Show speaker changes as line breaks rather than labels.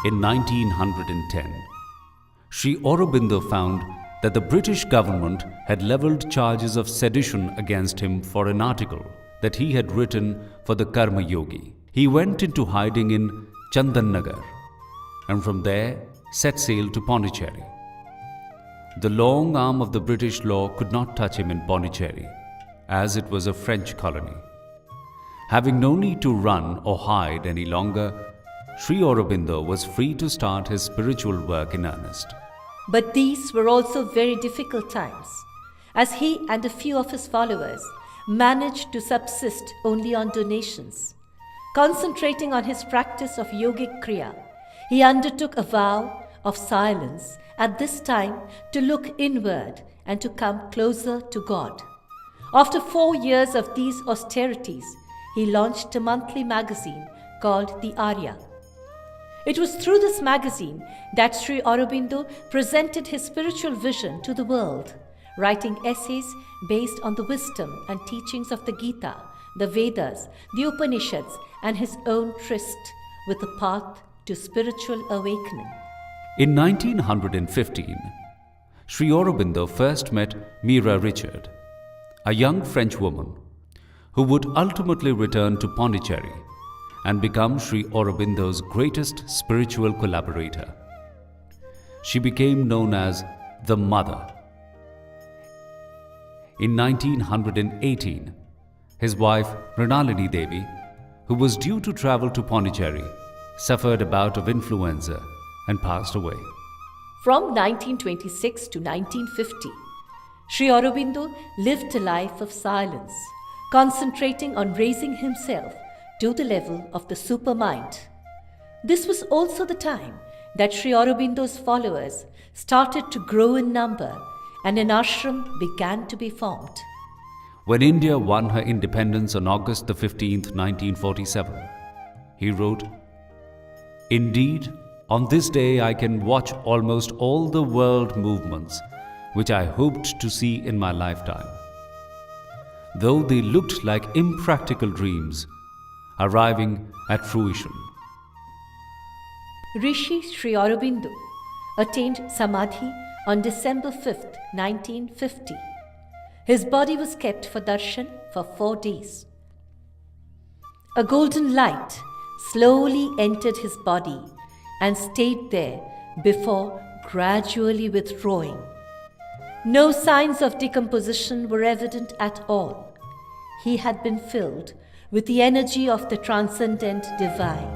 In 1910, Sri Aurobindo found that the British government had levelled charges of sedition against him for an article that he had written for the Karma Yogi. He went into hiding in Chandannagar and from there set sail to Pondicherry. The long arm of the British law could not touch him in Pondicherry, as it was a French colony. Having no need to run or hide any longer, Sri Aurobindo was free to start his spiritual work in earnest.
But these were also very difficult times, as he and a few of his followers managed to subsist only on donations. Concentrating on his practice of yogic kriya, he undertook a vow of silence at this time to look inward and to come closer to God. After 4 years of these austerities, he launched a monthly magazine called the Arya. It was through this magazine that Sri Aurobindo presented his spiritual vision to the world, writing essays based on the wisdom and teachings of the Gita, the Vedas, the Upanishads, and his own tryst with the path to spiritual awakening.
In 1915, Sri Aurobindo first met Mira Richard, a young French woman who would ultimately return to Pondicherry and become Sri Aurobindo's greatest spiritual collaborator. She became known as the Mother. In 1918, his wife Mrinalini Devi, who was due to travel to Pondicherry, suffered a bout of influenza and passed away.
From 1926 to 1950, Sri Aurobindo lived a life of silence, concentrating on raising himself to the level of the supermind. This was also the time that Sri Aurobindo's followers started to grow in number and an ashram began to be formed.
When India won her independence on August the 15th, 1947, he wrote, "Indeed, on this day I can watch almost all the world movements which I hoped to see in my lifetime, though they looked like impractical dreams arriving at fruition."
Rishi Sri Aurobindo attained Samadhi on December 5th, 1950. His body was kept for darshan for 4 days. A golden light slowly entered his body and stayed there before gradually withdrawing. No signs of decomposition were evident at all. He had been filled with the energy of the transcendent divine.